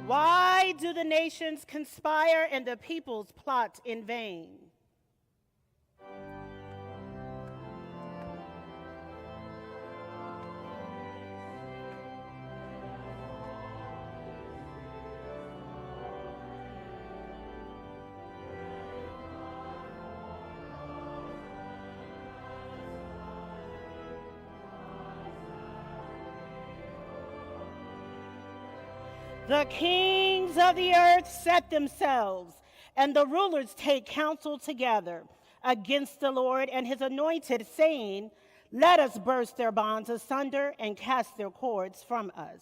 Why do the nations conspire and the peoples plot in vain? The kings of the earth set themselves, and the rulers take counsel together against the Lord and his anointed, saying, "Let us burst their bonds asunder and cast their cords from us."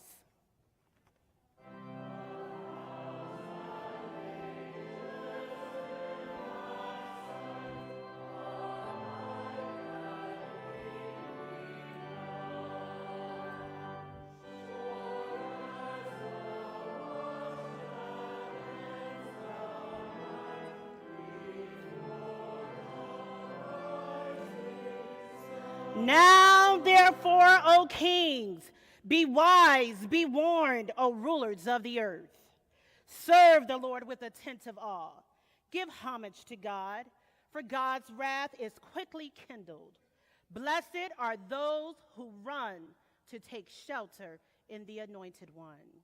Now, therefore, O kings, be wise, be warned, O rulers of the earth. Serve the Lord with attentive awe. Give homage to God, for God's wrath is quickly kindled. Blessed are those who run to take shelter in the Anointed One.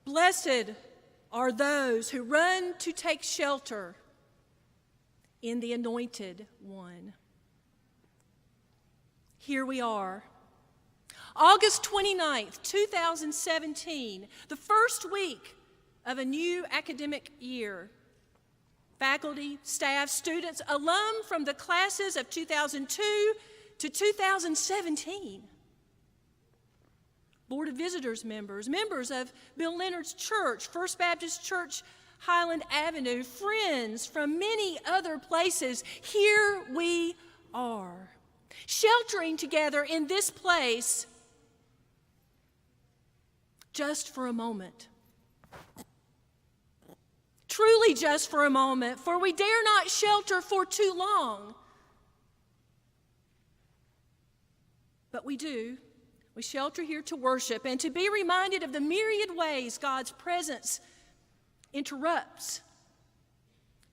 Blessed are those who run to take shelter in the Anointed One. Here we are, August 29th, 2017, the first week of a new academic year. Faculty, staff, students, alum from the classes of 2002 to 2017. Board of Visitors members, members of Bill Leonard's church, First Baptist Church, Highland Avenue, friends from many other places, here we are, sheltering together in this place just for a moment. Truly just for a moment, for we dare not shelter for too long. But we do. We shelter here to worship and to be reminded of the myriad ways God's presence interrupts,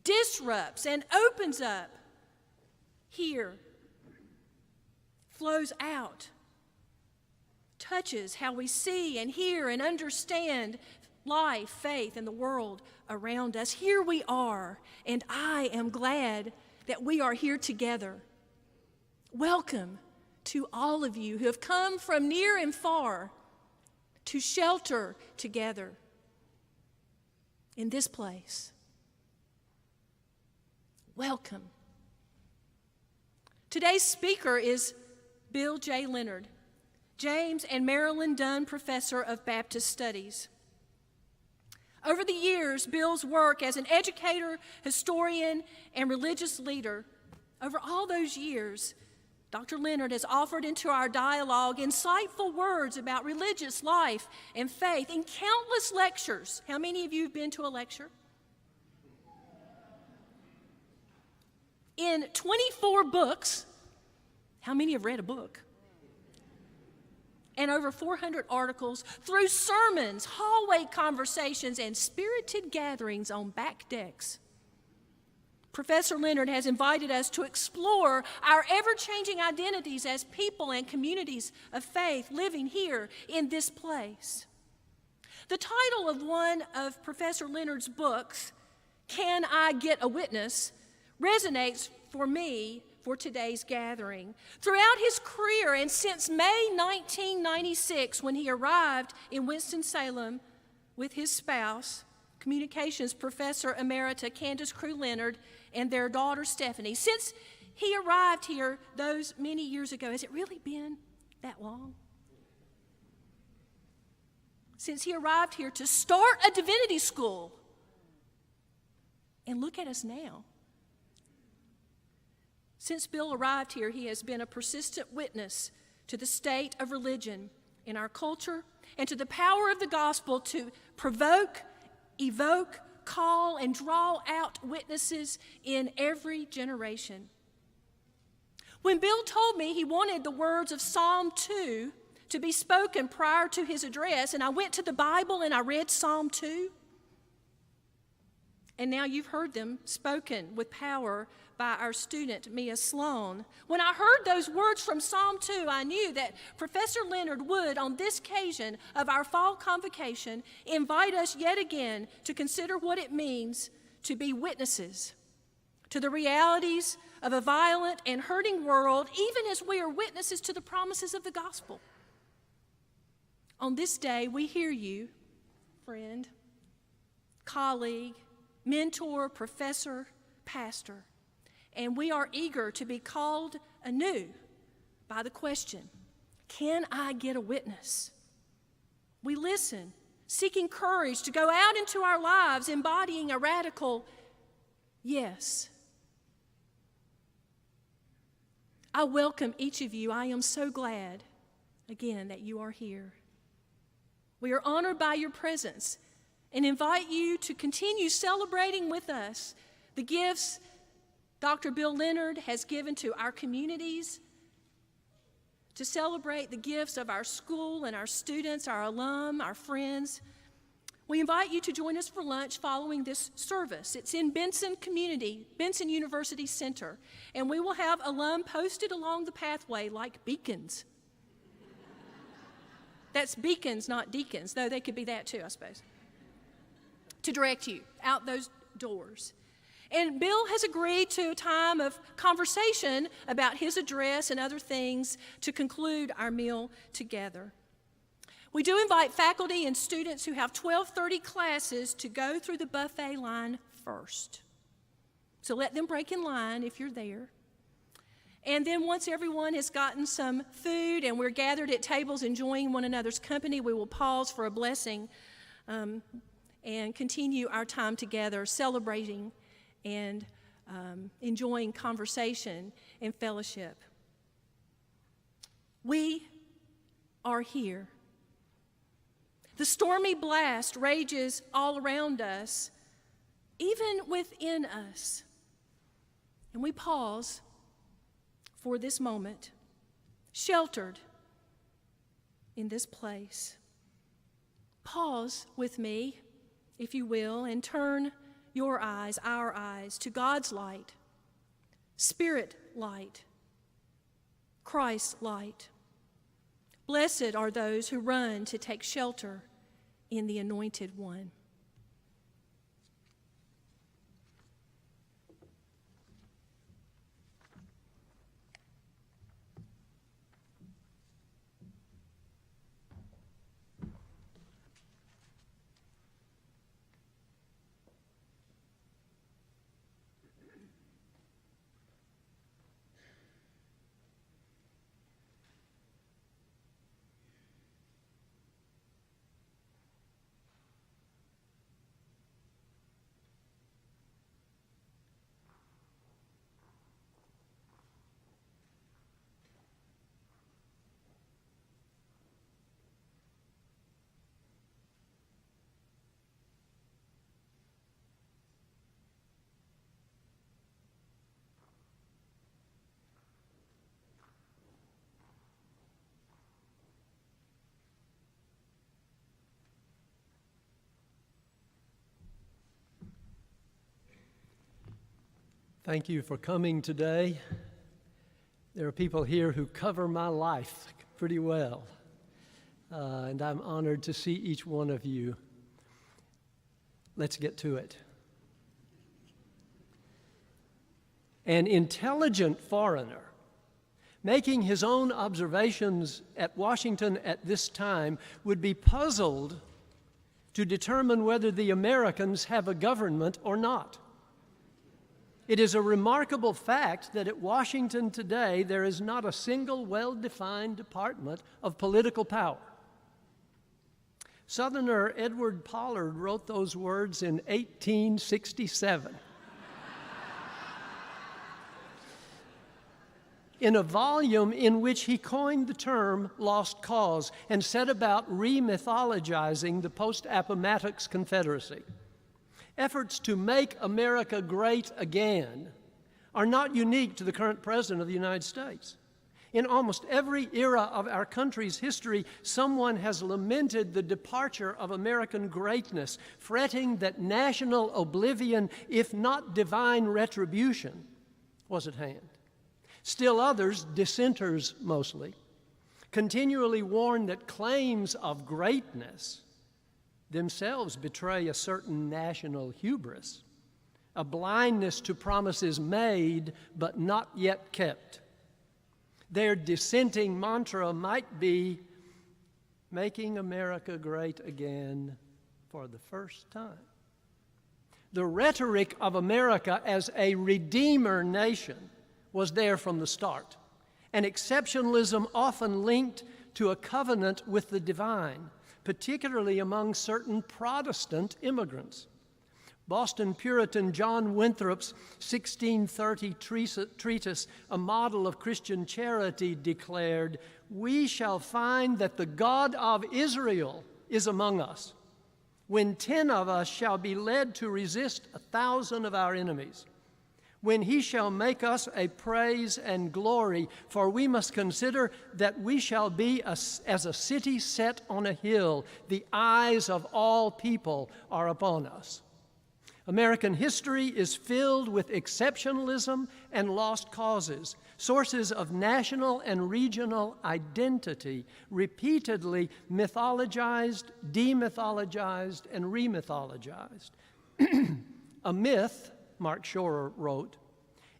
disrupts, and opens up here, flows out, touches how we see and hear and understand life, faith, and the world around us. Here we are, and I am glad that we are here together. Welcome to all of you who have come from near and far to shelter together in this place. Welcome. Today's speaker is Bill J. Leonard, James and Marilyn Dunn Professor of Baptist Studies. Over the years, Bill's work as an educator, historian, and religious leader, over all those years, Dr. Leonard has offered into our dialogue insightful words about religious life and faith in countless lectures. How many of you have been to a lecture? In 24 books. How many have read a book? And over 400 articles, through sermons, hallway conversations, and spirited gatherings on back decks. Professor Leonard has invited us to explore our ever-changing identities as people and communities of faith living here in this place. The title of one of Professor Leonard's books, Can I Get a Witness?, resonates for me for today's gathering. Throughout his career and since May 1996, when he arrived in Winston-Salem with his spouse, Communications Professor Emerita Candace Crew Leonard and their daughter Stephanie. Since he arrived here those many years ago, has it really been that long? Since he arrived here to start a divinity school. And look at us now. Since Bill arrived here, he has been a persistent witness to the state of religion in our culture and to the power of the gospel to provoke, evoke, call, and draw out witnesses in every generation. When Bill told me he wanted the words of Psalm 2 to be spoken prior to his address, and I went to the Bible and I read Psalm 2, and now you've heard them spoken with power by our student, Mia Sloan. When I heard those words from Psalm 2, I knew that Professor Leonard would, on this occasion of our fall convocation, invite us yet again to consider what it means to be witnesses to the realities of a violent and hurting world, even as we are witnesses to the promises of the gospel. On this day, we hear you, friend, colleague, mentor, professor, pastor, and we are eager to be called anew by the question, can I get a witness? We listen, seeking courage to go out into our lives, embodying a radical yes. I welcome each of you. I am so glad, again, that you are here. We are honored by your presence and invite you to continue celebrating with us the gifts Dr. Bill Leonard has given to our communities, to celebrate the gifts of our school and our students, our alum, our friends. We invite you to join us for lunch following this service. It's in Benson University Center, and we will have alum posted along the pathway like beacons. That's beacons, not deacons, though they could be that too, I suppose, to direct you out those doors. And Bill has agreed to a time of conversation about his address and other things to conclude our meal together. We do invite faculty and students who have 12:30 classes to go through the buffet line first. So let them break in line if you're there. And then once everyone has gotten some food and we're gathered at tables enjoying one another's company, we will pause for a blessing and continue our time together celebrating and enjoying conversation and fellowship. We are here. The stormy blast rages all around us, even within us. And we pause for this moment, sheltered in this place. Pause with me, if you will, and turn your eyes, our eyes, to God's light, Spirit light, Christ's light. Blessed are those who run to take shelter in the Anointed One. Thank you for coming today. There are people here who cover my life pretty well, and I'm honored to see each one of you. Let's get to it. An intelligent foreigner making his own observations at Washington at this time would be puzzled to determine whether the Americans have a government or not. It is a remarkable fact that at Washington today there is not a single well-defined department of political power. Southerner Edward Pollard wrote those words in 1867. In a volume in which he coined the term lost cause and set about remythologizing the post-Appomattox Confederacy. Efforts to make America great again are not unique to the current President of the United States. In almost every era of our country's history, someone has lamented the departure of American greatness, fretting that national oblivion, if not divine retribution, was at hand. Still others, dissenters mostly, continually warn that claims of greatness themselves betray a certain national hubris, a blindness to promises made but not yet kept. Their dissenting mantra might be, making America great again for the first time. The rhetoric of America as a redeemer nation was there from the start, and exceptionalism often linked to a covenant with the divine, particularly among certain Protestant immigrants. Boston Puritan John Winthrop's 1630 treatise, A Model of Christian Charity, declared, "We shall find that the God of Israel is among us, when 10 of us shall be led to resist 1,000 of our enemies, when he shall make us a praise and glory, for we must consider that we shall be as a city set on a hill. The eyes of all people are upon us." American history is filled with exceptionalism and lost causes, sources of national and regional identity, repeatedly mythologized, demythologized, and remythologized. A myth, Mark Schorer wrote,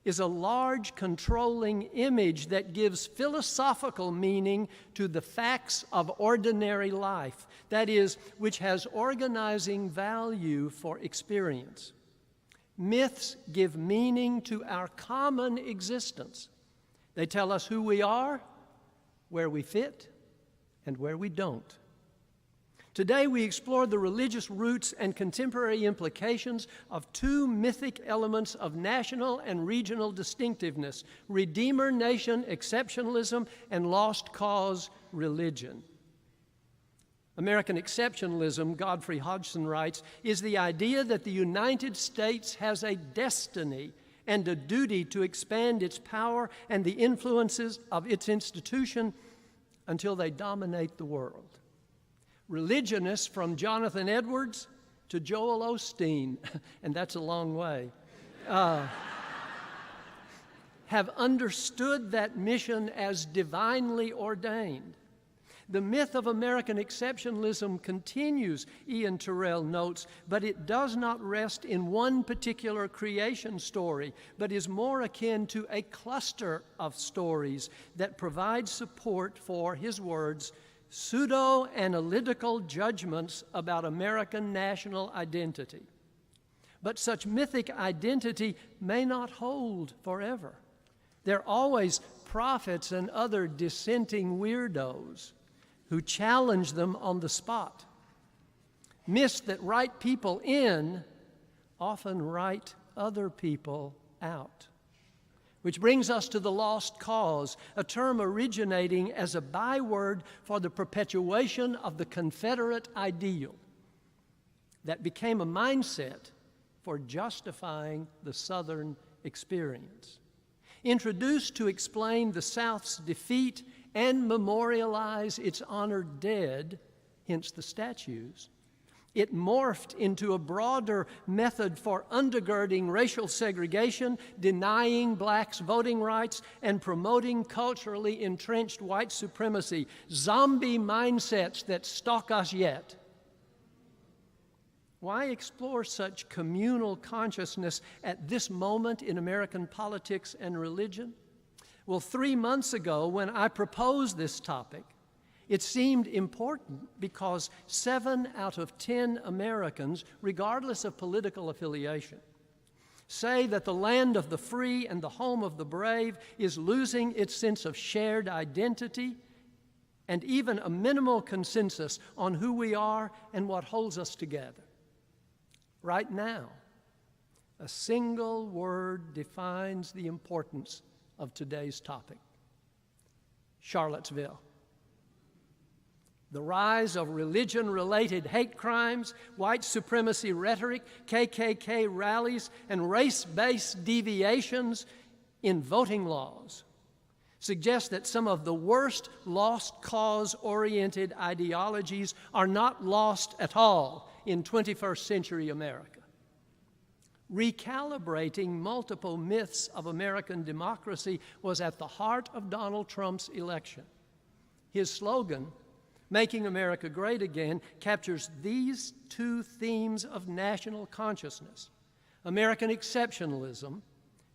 is a large controlling image that gives philosophical meaning to the facts of ordinary life, that is, which has organizing value for experience. Myths give meaning to our common existence. They tell us who we are, where we fit, and where we don't. Today we explore the religious roots and contemporary implications of two mythic elements of national and regional distinctiveness: Redeemer Nation exceptionalism and lost cause religion. American exceptionalism, Godfrey Hodgson writes, is the idea that the United States has a destiny and a duty to expand its power and the influences of its institution until they dominate the world. Religionists from Jonathan Edwards to Joel Osteen, and that's a long way, have understood that mission as divinely ordained. The myth of American exceptionalism continues, Ian Terrell notes, but it does not rest in one particular creation story, but is more akin to a cluster of stories that provide support for, his words, pseudo-analytical judgments about American national identity. But such mythic identity may not hold forever. There are always prophets and other dissenting weirdos who challenge them on the spot. Myths that write people in often write other people out. Which brings us to the lost cause, a term originating as a byword for the perpetuation of the Confederate ideal that became a mindset for justifying the Southern experience. Introduced to explain the South's defeat and memorialize its honored dead, hence the statues, it morphed into a broader method for undergirding racial segregation, denying blacks voting rights, and promoting culturally entrenched white supremacy, zombie mindsets that stalk us yet. Why explore such communal consciousness at this moment in American politics and religion? Well, 3 months ago, when I proposed this topic, It seemed important because 7 out of 10 Americans, regardless of political affiliation, say that the land of the free and the home of the brave is losing its sense of shared identity and even a minimal consensus on who we are and what holds us together. Right now, a single word defines the importance of today's topic: Charlottesville. The rise of religion-related hate crimes, white supremacy rhetoric, KKK rallies, and race-based deviations in voting laws suggest that some of the worst lost cause-oriented ideologies are not lost at all in 21st century America. Recalibrating multiple myths of American democracy was at the heart of Donald Trump's election. His slogan, "Making America Great Again," captures these 2 themes of national consciousness: American exceptionalism,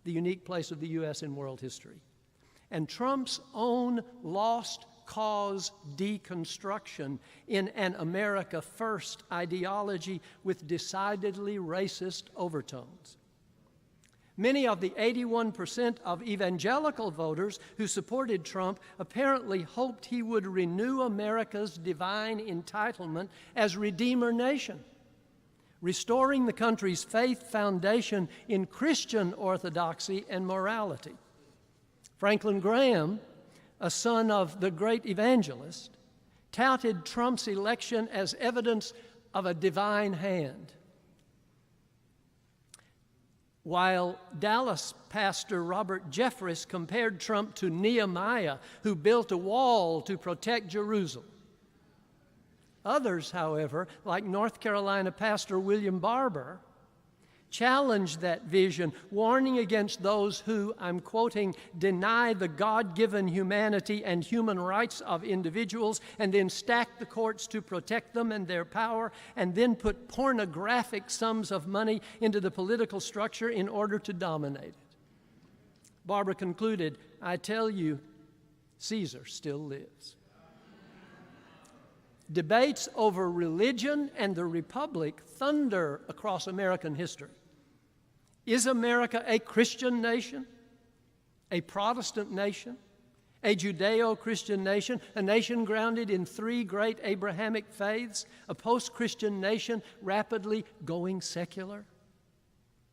the unique place of the U.S. in world history, and Trump's own lost cause deconstruction in an America First ideology with decidedly racist overtones. Many of the 81% of evangelical voters who supported Trump apparently hoped he would renew America's divine entitlement as Redeemer Nation, restoring the country's faith foundation in Christian orthodoxy and morality. Franklin Graham, a son of the great evangelist, touted Trump's election as evidence of a divine hand, while Dallas pastor Robert Jeffress compared Trump to Nehemiah, who built a wall to protect Jerusalem. Others, however, like North Carolina pastor William Barber, challenged that vision, warning against those who, I'm quoting, "deny the God-given humanity and human rights of individuals and then stack the courts to protect them and their power and then put pornographic sums of money into the political structure in order to dominate it." Barber concluded, "I tell you, Caesar still lives." Debates over religion and the republic thunder across American history. Is America a Christian nation, a Protestant nation, a Judeo-Christian nation, a nation grounded in 3 great Abrahamic faiths, a post-Christian nation rapidly going secular,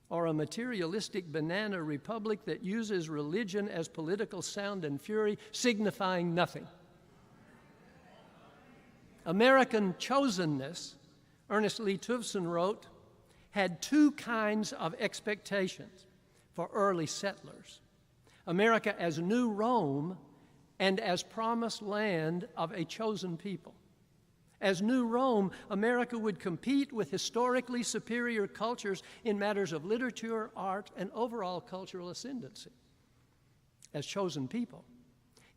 or a materialistic banana republic that uses religion as political sound and fury, signifying nothing? American chosenness, Ernest Lee Tuvson wrote, had 2 kinds of expectations for early settlers: America as New Rome and as promised land of a chosen people. As New Rome, America would compete with historically superior cultures in matters of literature, art, and overall cultural ascendancy. As chosen people,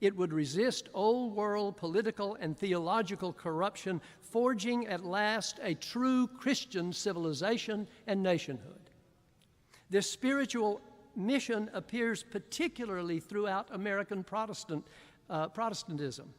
it would resist old world political and theological corruption, forging at last a true Christian civilization and nationhood. This spiritual mission appears particularly throughout American Protestantism,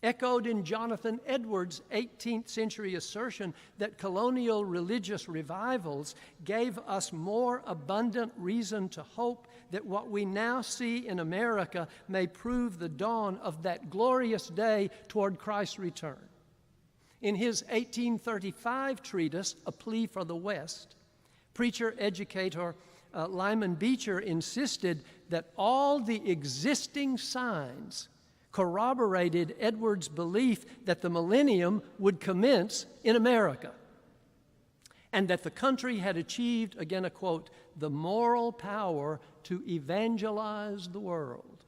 echoed in Jonathan Edwards' 18th century assertion that colonial religious revivals gave us more abundant reason to hope that what we now see in America may prove the dawn of that glorious day toward Christ's return. In his 1835 treatise, A Plea for the West, preacher-educator Lyman Beecher insisted that all the existing signs corroborated Edwards' belief that the millennium would commence in America and that the country had achieved, again a quote, "the moral power to evangelize the world."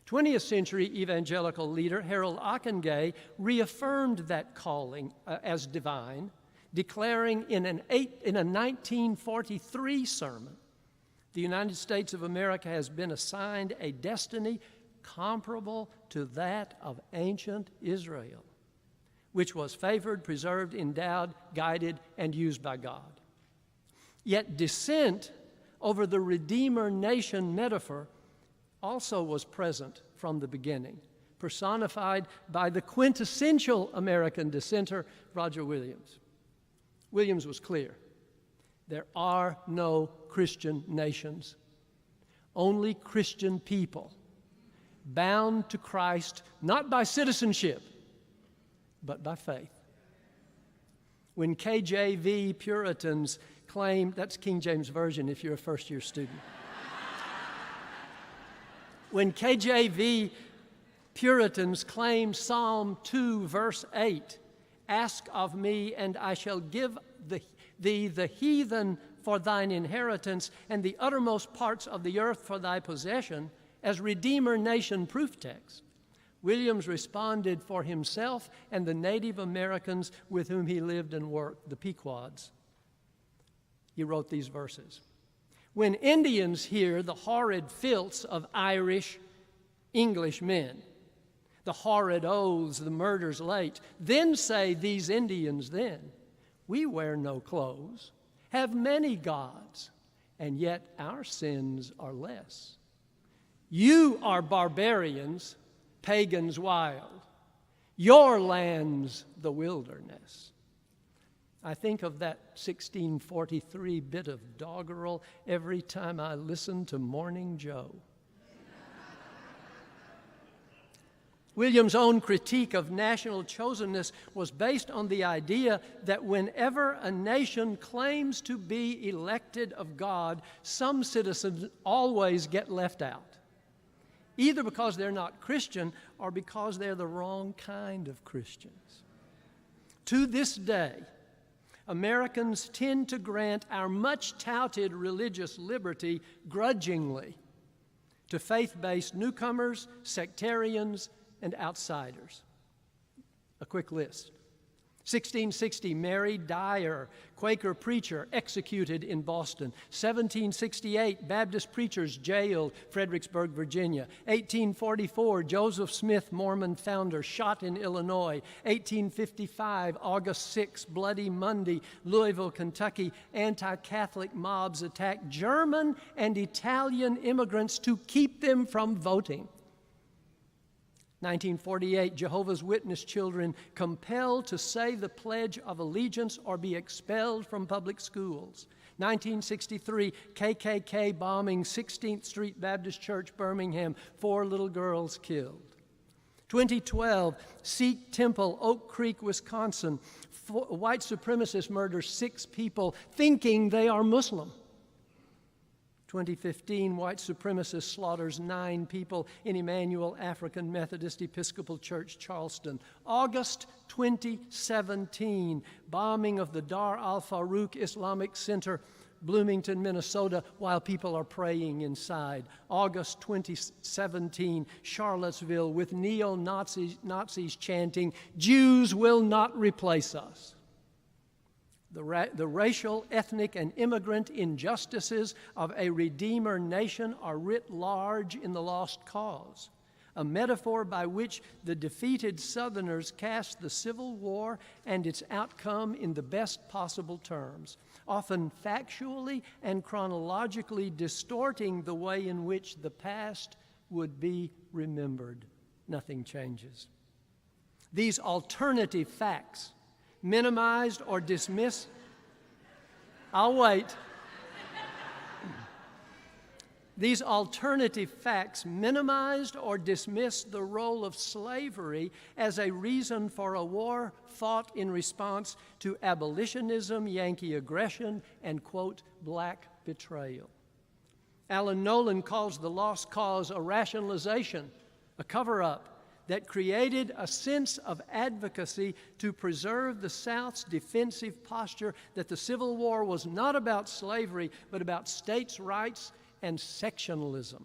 20th century evangelical leader Harold Ockenga reaffirmed that calling as divine, declaring in a 1943 sermon, "The United States of America has been assigned a destiny comparable to that of ancient Israel, which was favored, preserved, endowed, guided, and used by God." Yet dissent over the Redeemer Nation metaphor also was present from the beginning, personified by the quintessential American dissenter, Roger Williams. Williams was clear. There are no Christian nations, only Christian people, bound to Christ not by citizenship, but by faith. When KJV Puritans claimed, that's King James Version if you're a first-year student. When KJV Puritans claimed Psalm 2, verse 8, "Ask of me, and I shall give thee the heathen for thine inheritance, and the uttermost parts of the earth for thy possession," as Redeemer Nation proof text, Williams responded for himself and the Native Americans with whom he lived and worked, the Pequods. He wrote these verses. "When Indians hear the horrid filths of Irish, English men, the horrid oaths, the murders late, then say these Indians then, we wear no clothes, have many gods, and yet our sins are less. You are barbarians, pagans wild, your land's the wilderness." I think of that 1643 bit of doggerel every time I listen to Morning Joe. Williams' own critique of national chosenness was based on the idea that whenever a nation claims to be elected of God, some citizens always get left out, either because they're not Christian or because they're the wrong kind of Christians. To this day, Americans tend to grant our much-touted religious liberty grudgingly to faith-based newcomers, sectarians, and outsiders. A quick list. 1660, Mary Dyer, Quaker preacher, executed in Boston. 1768, Baptist preachers jailed, Fredericksburg, Virginia. 1844, Joseph Smith, Mormon founder, shot in Illinois. 1855, August 6, Bloody Monday, Louisville, Kentucky. Anti-Catholic mobs attacked German and Italian immigrants to keep them from voting. 1948, Jehovah's Witness children compelled to say the Pledge of Allegiance or be expelled from public schools. 1963, KKK bombing 16th Street Baptist Church, Birmingham, 4 little girls killed. 2012, Sikh Temple, Oak Creek, Wisconsin, white supremacist murders 6 people thinking they are Muslim. 2015, white supremacist slaughters 9 people in Emmanuel African Methodist Episcopal Church, Charleston. August 2017, bombing of the Dar al-Farouk Islamic Center, Bloomington, Minnesota, while people are praying inside. August 2017, Charlottesville, with neo-Nazis chanting, "Jews will not replace us." The racial, ethnic, and immigrant injustices of a Redeemer nation are writ large in the Lost Cause, a metaphor by which the defeated Southerners cast the Civil War and its outcome in the best possible terms, often factually and chronologically distorting the way in which the past would be remembered. Nothing changes. These alternative facts, minimized or dismissed. I'll wait. These alternative facts minimized or dismissed the role of slavery as a reason for a war fought in response to abolitionism, Yankee aggression, and, quote, black betrayal. Alan Nolan calls the Lost Cause a rationalization, a cover-up, that created a sense of advocacy to preserve the South's defensive posture that the Civil War was not about slavery, but about states' rights and sectionalism.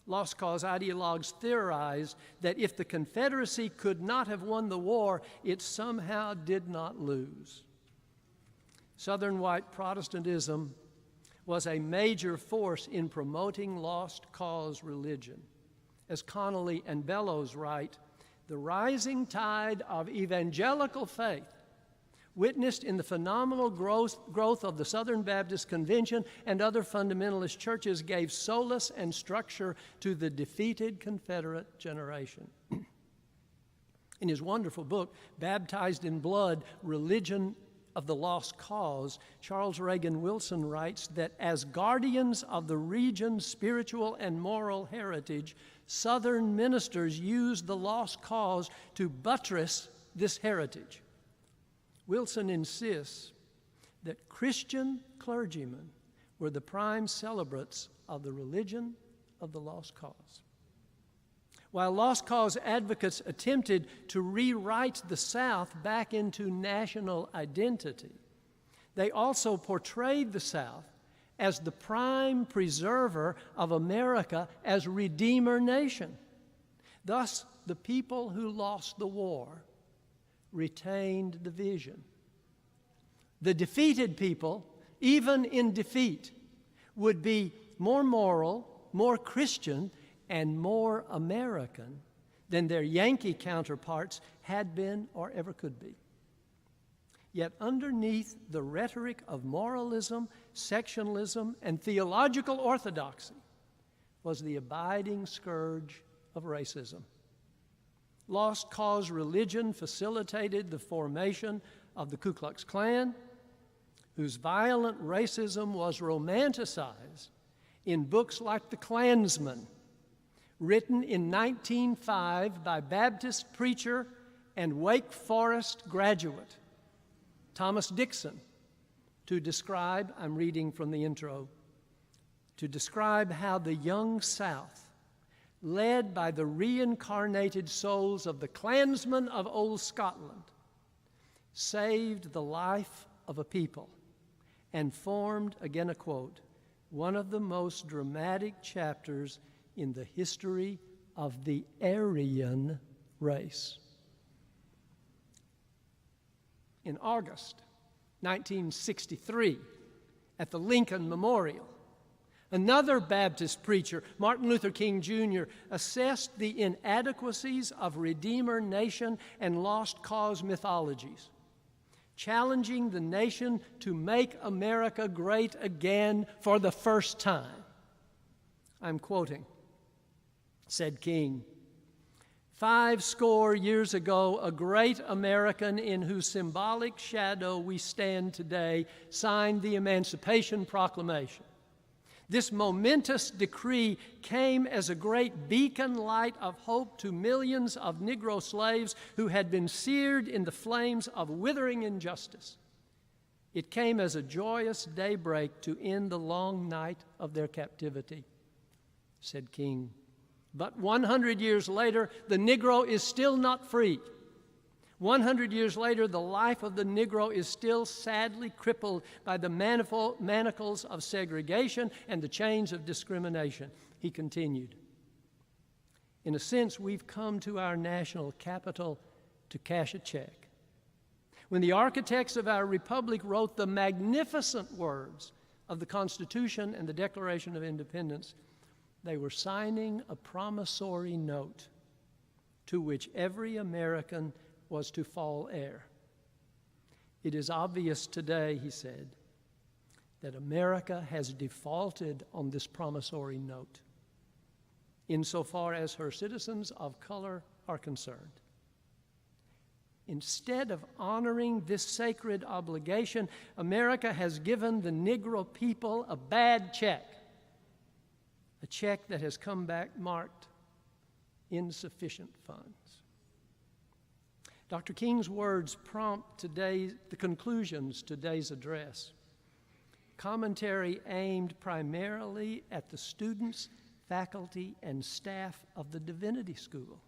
Lost Cause ideologues theorized that if the Confederacy could not have won the war, it somehow did not lose. Southern white Protestantism was a major force in promoting Lost Cause religion. As Connolly and Bellows write, the rising tide of evangelical faith witnessed in the phenomenal growth of the Southern Baptist Convention and other fundamentalist churches, gave solace and structure to the defeated Confederate generation. In his wonderful book, Baptized in Blood, Religion of the Lost Cause, Charles Reagan Wilson writes that as guardians of the region's spiritual and moral heritage, Southern ministers used the lost cause to buttress this heritage. Wilson insists that Christian clergymen were the prime celebrants of the religion of the lost cause. While lost cause advocates attempted to rewrite the South back into national identity, they also portrayed the South as the prime preserver of America as Redeemer nation. Thus, the people who lost the war retained the vision. The defeated people, even in defeat, would be more moral, more Christian, and more American than their Yankee counterparts had been or ever could be. Yet underneath the rhetoric of moralism, sectionalism, and theological orthodoxy was the abiding scourge of racism. Lost cause religion facilitated the formation of the Ku Klux Klan, whose violent racism was romanticized in books like The Klansman, written in 1905 by Baptist preacher and Wake Forest graduate Thomas Dixon, to describe, I'm reading from the intro, to describe how the young South, led by the reincarnated souls of the Klansmen of old Scotland, saved the life of a people and formed, again a quote, one of the most dramatic chapters in the history of the Aryan race. In August 1963, at the Lincoln Memorial, another Baptist preacher, Martin Luther King Jr., assessed the inadequacies of Redeemer nation and lost cause mythologies, challenging the nation to make America great again for the first time. I'm quoting, said King, 50 years ago, a great American in whose symbolic shadow we stand today signed the Emancipation Proclamation. This momentous decree came as a great beacon light of hope to millions of Negro slaves who had been seared in the flames of withering injustice. It came as a joyous daybreak to end the long night of their captivity, said King. But 100 years later, the Negro is still not free. 100 years later, the life of the Negro is still sadly crippled by the manacles of segregation and the chains of discrimination. He continued, in a sense, we've come to our national capital to cash a check. When the architects of our republic wrote the magnificent words of the Constitution and the Declaration of Independence, they were signing a promissory note to which every American was to fall heir. It is obvious today, he said, that America has defaulted on this promissory note insofar as her citizens of color are concerned. Instead of honoring this sacred obligation, America has given the Negro people a bad check, a check that has come back marked insufficient funds. Dr. King's words prompt the conclusions to today's address. Commentary aimed primarily at the students, faculty, and staff of the Divinity School.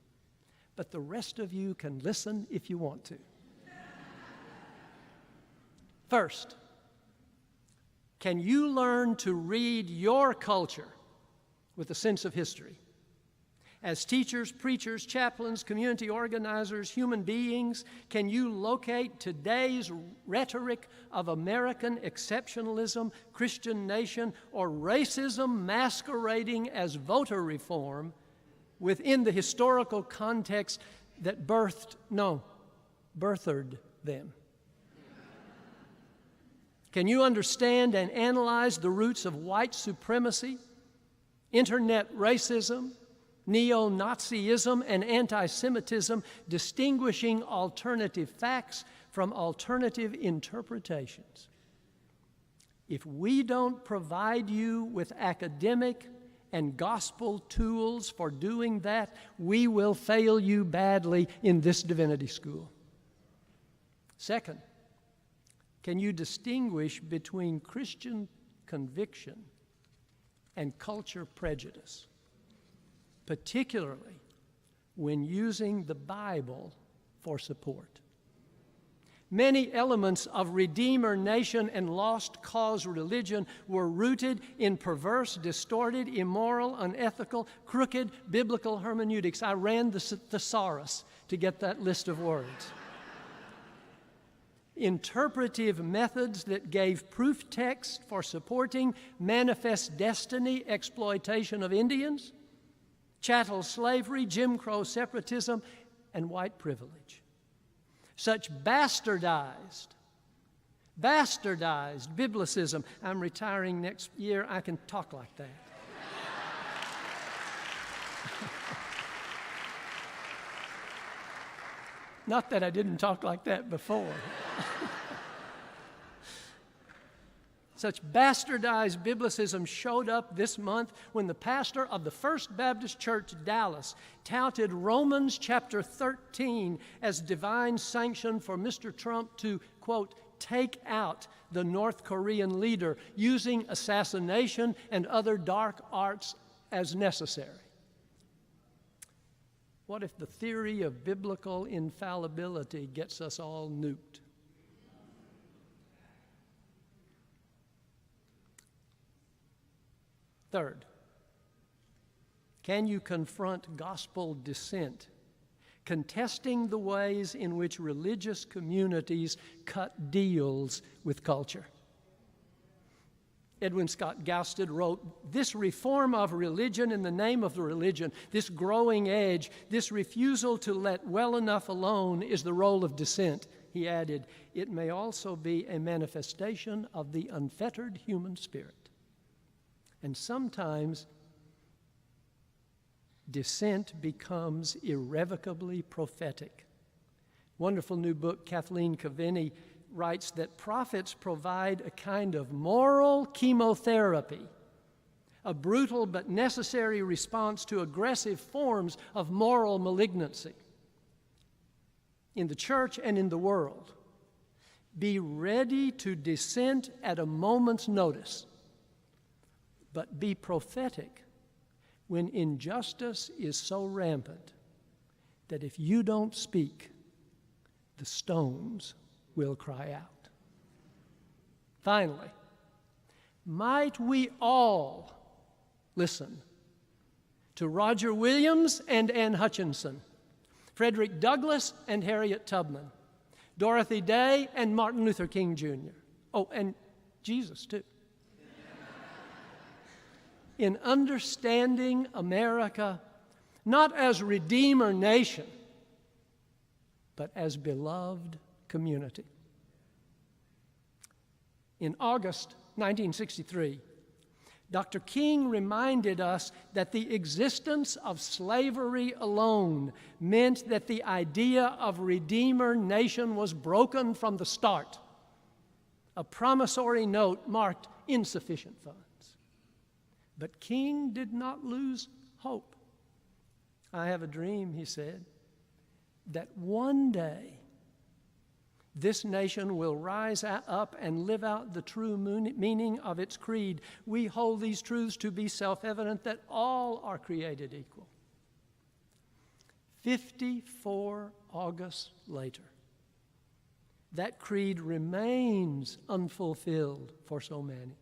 But the rest of you can listen if you want to. First, can you learn to read your culture with a sense of history? As teachers, preachers, chaplains, community organizers, human beings, can you locate today's rhetoric of American exceptionalism, Christian nation, or racism masquerading as voter reform within the historical context that birthed them? Can you understand and analyze the roots of white supremacy, internet racism, neo-Nazism, and anti-Semitism, distinguishing alternative facts from alternative interpretations? If we don't provide you with academic and gospel tools for doing that, we will fail you badly in this divinity school. Second, can you distinguish between Christian conviction and culture prejudice, particularly when using the Bible for support? Many elements of Redeemer Nation and Lost Cause religion were rooted in perverse, distorted, immoral, unethical, crooked biblical hermeneutics. I ran the thesaurus to get that list of words. Interpretive methods that gave proof text for supporting manifest destiny exploitation of Indians, chattel slavery, Jim Crow separatism, and white privilege. Such bastardized biblicism. I'm retiring next year. I can talk like that. Not that I didn't talk like that before. Such bastardized biblicism showed up this month when the pastor of the First Baptist Church, Dallas, touted Romans chapter 13 as divine sanction for Mr. Trump to, quote, take out the North Korean leader using assassination and other dark arts as necessary. What if the theory of biblical infallibility gets us all nuked? Third, can you confront gospel dissent, contesting the ways in which religious communities cut deals with culture? Edwin Scott Gousted wrote, "This reform of religion in the name of the religion, this growing edge, this refusal to let well enough alone is the role of dissent." He added, "It may also be a manifestation of the unfettered human spirit." And sometimes dissent becomes irrevocably prophetic. Wonderful new book, Kathleen Kaveni writes that prophets provide a kind of moral chemotherapy, a brutal but necessary response to aggressive forms of moral malignancy in the church and in the world. Be ready to dissent at a moment's notice, but be prophetic when injustice is so rampant that if you don't speak, the stones will cry out. Finally, might we all listen to Roger Williams and Ann Hutchinson, Frederick Douglass and Harriet Tubman, Dorothy Day and Martin Luther King Jr. Oh, and Jesus too. In understanding America, not as Redeemer Nation, but as beloved community. In August 1963, Dr. King reminded us that the existence of slavery alone meant that the idea of Redeemer Nation was broken from the start. A promissory note marked insufficient funds. But King did not lose hope. "I have a dream," he said, "that one day this nation will rise up and live out the true meaning of its creed. We hold these truths to be self-evident, that all are created equal." 54 Augusts later, that creed remains unfulfilled for so many.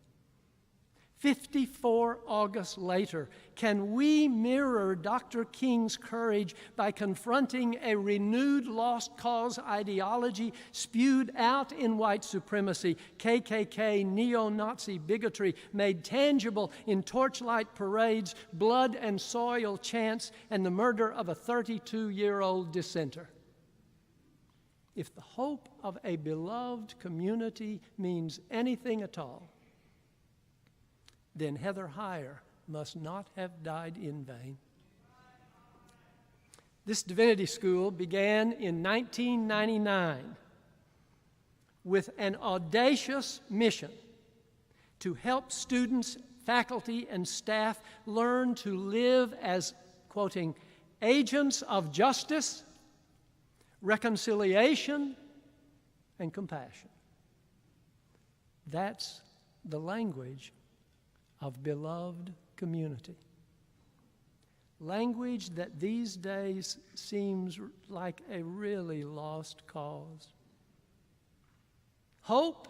54 Augusts later, can we mirror Dr. King's courage by confronting a renewed lost cause ideology spewed out in white supremacy, KKK, neo-Nazi bigotry, made tangible in torchlight parades, blood and soil chants, and the murder of a 32-year-old dissenter? if the hope of a beloved community means anything at all, then Heather Heyer must not have died in vain. This divinity school began in 1999 with an audacious mission to help students, faculty, and staff learn to live as, quoting, agents of justice, reconciliation, and compassion. That's the language of beloved community. Language that these days seems like a really lost cause. Hope,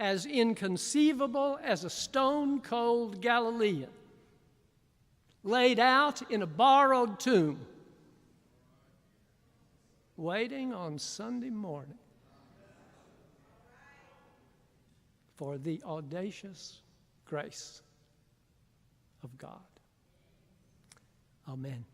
as inconceivable as a stone-cold Galilean, laid out in a borrowed tomb, waiting on Sunday morning for the audacious grace of God. Amen.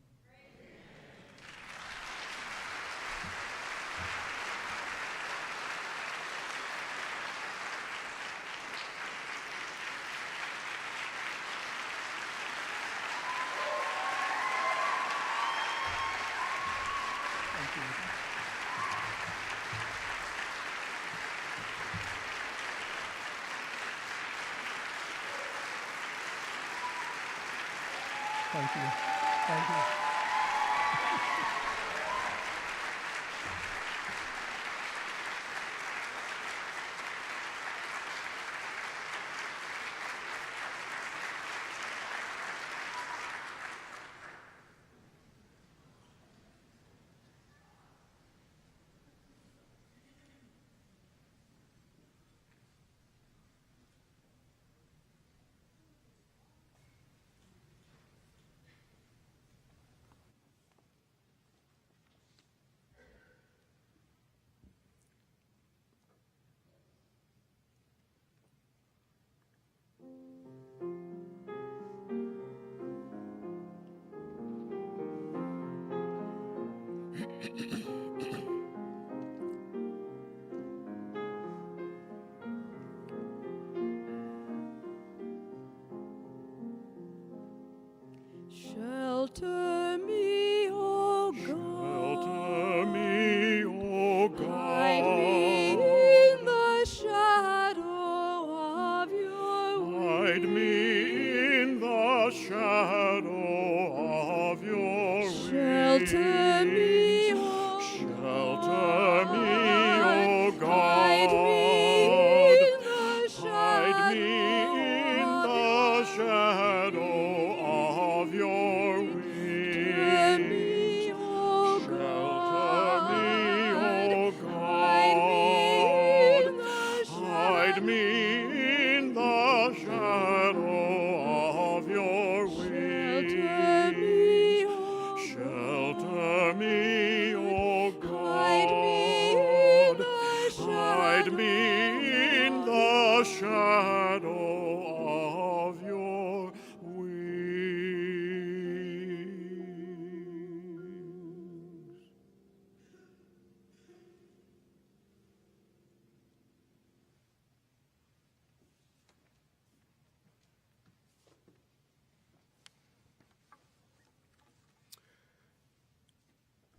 Thank you. Thank you. Shelter me, O God. Shelter me, O God. Hide me in the shadow of your wings. Hide me in the shadow of your wings. Shelter me, O Shelter me, O God. Hide me in the Hide me in the shadow shadow of your wings. Shelter me, O Shelter me, O God. God. Hide me in the Hide me in the shadow of your wings. Shelter me, O Shelter me, O God. Hide me in the shadow of your wings.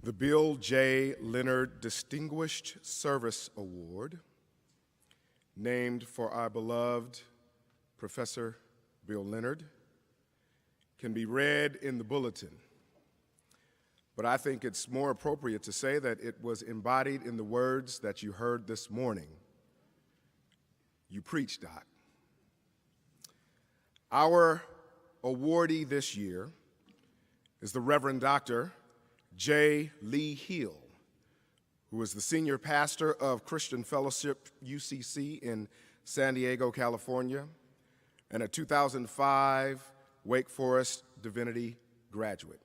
The Bill J. Leonard Distinguished Service Award, named for our beloved Professor Bill Leonard, can be read in the bulletin. But I think it's more appropriate to say that it was embodied in the words that you heard this morning. You preached, Doc. Our awardee this year is the Reverend Dr. J. Lee Hill, who is the senior pastor of Christian Fellowship UCC in San Diego, California, and a 2005 Wake Forest Divinity graduate.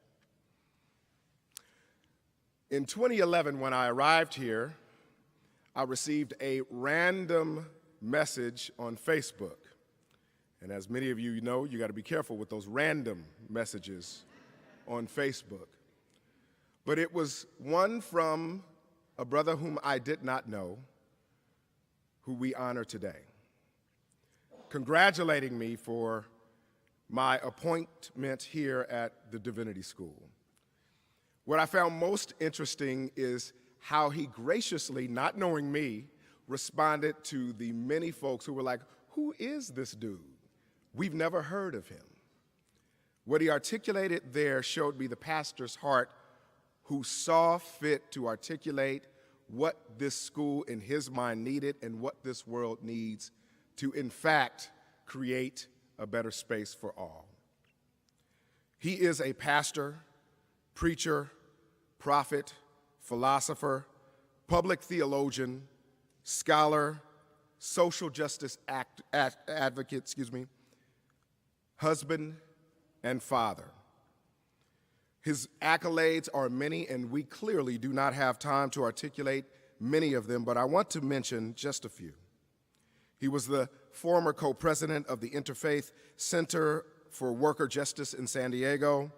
In 2011, when I arrived here, I received a random message on Facebook. And as many of you know, you got to be careful with those random messages on Facebook. But it was one from a brother whom I did not know, who we honor today, congratulating me for my appointment here at the Divinity School. What I found most interesting is how he graciously, not knowing me, responded to the many folks who were like, "Who is this dude? We've never heard of him." What he articulated there showed me the pastor's heart, who saw fit to articulate what this school in his mind needed and what this world needs to, in fact, create a better space for all. He is a pastor, preacher, prophet, philosopher, public theologian, scholar, social justice advocate, husband, and father. His accolades are many, and we clearly do not have time to articulate many of them, but I want to mention just a few. He was the former co-president of the Interfaith Center for Worker Justice in San Diego,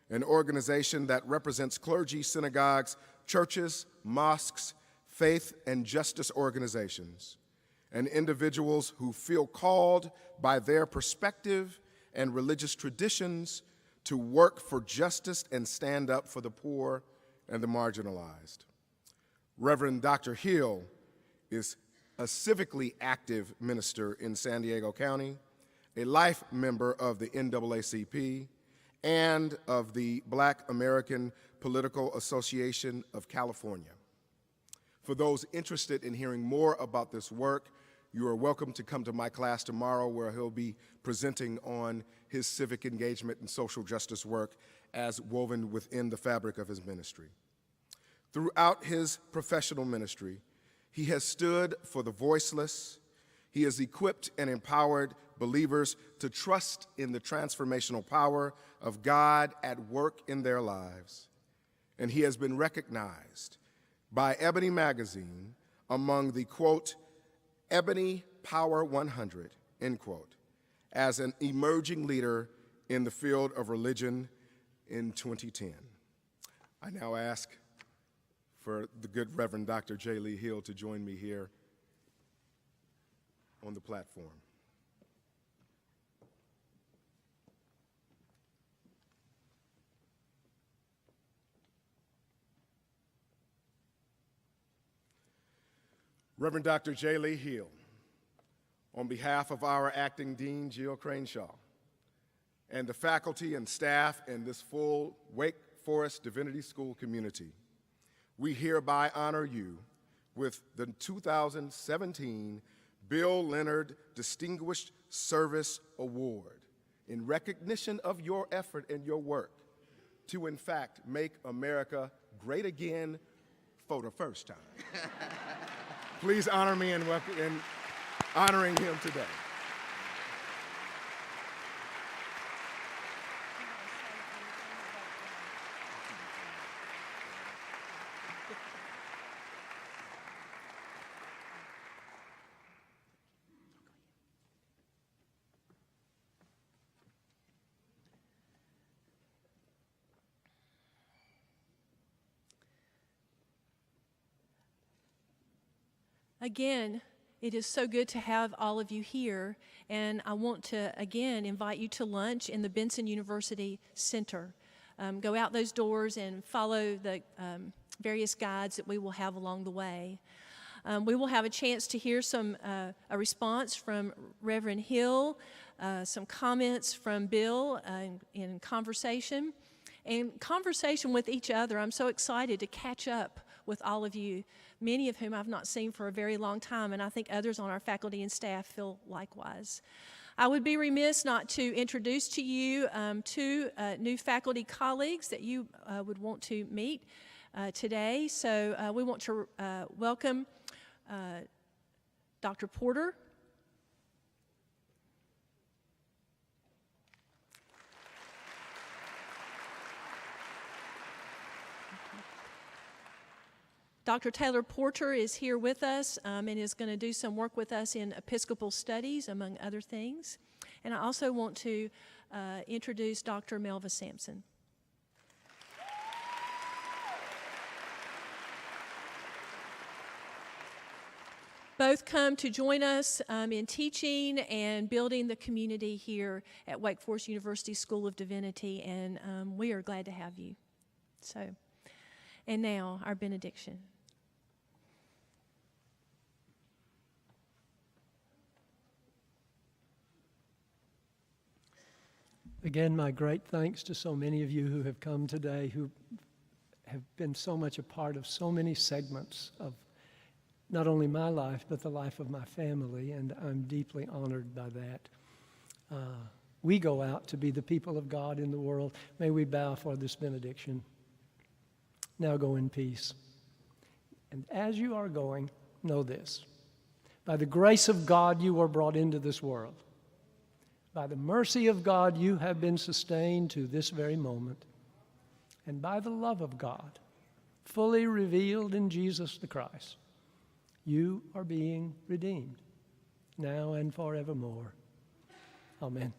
an organization that represents clergy, synagogues, churches, mosques, faith and justice organizations, and individuals who feel called by their perspective and religious traditions to work for justice and stand up for the poor and the marginalized. Reverend Dr. Hill is a civically active minister in San Diego County, a life member of the NAACP, and of the Black American Political Association of California. For those interested in hearing more about this work, you are welcome to come to my class tomorrow, where he'll be presenting on his civic engagement and social justice work as woven within the fabric of his ministry. Throughout his professional ministry, he has stood for the voiceless. He has equipped and empowered believers to trust in the transformational power of God at work in their lives. And he has been recognized by Ebony Magazine among the, quote, Ebony Power 100, end quote, as an emerging leader in the field of religion in 2010. I now ask for the good Reverend Dr. J. Lee Hill to join me here on the platform. Reverend Dr. J. Lee Hill, on behalf of our acting dean, Jill Craneshaw, and the faculty and staff in this full Wake Forest Divinity School community, we hereby honor you with the 2017 Bill Leonard Distinguished Service Award in recognition of your effort and your work to, in fact, make America great again for the first time. Please honor me in honoring him today. Again, it is so good to have all of you here, and I want to, again, invite you to lunch in the Benson University Center. Go out those doors and follow the various guides that we will have along the way. We will have a chance to hear a response from Reverend Hill, some comments from Bill in conversation, and conversation with each other. I'm so excited to catch up with all of you, many of whom I've not seen for a very long time, and I think others on our faculty and staff feel likewise. I would be remiss not to introduce to you two new faculty colleagues that you would want to meet today. So we want to welcome Dr. Porter. Dr. Taylor Porter is here with us and is going to do some work with us in Episcopal studies, among other things. And I also want to introduce Dr. Melva Sampson. both come to join us in teaching and building the community here at Wake Forest University School of Divinity, and we are glad to have you. So, and now our benediction. Again, my great thanks to so many of you who have come today, who have been so much a part of so many segments of not only my life, but the life of my family, and I'm deeply honored by that. We go out to be the people of God in the world. May we bow for this benediction. Now go in peace. And as you are going, know this. By the grace of God, you were brought into this world. By the mercy of God, you have been sustained to this very moment. And by the love of God, fully revealed in Jesus the Christ, you are being redeemed, now and forevermore. Amen.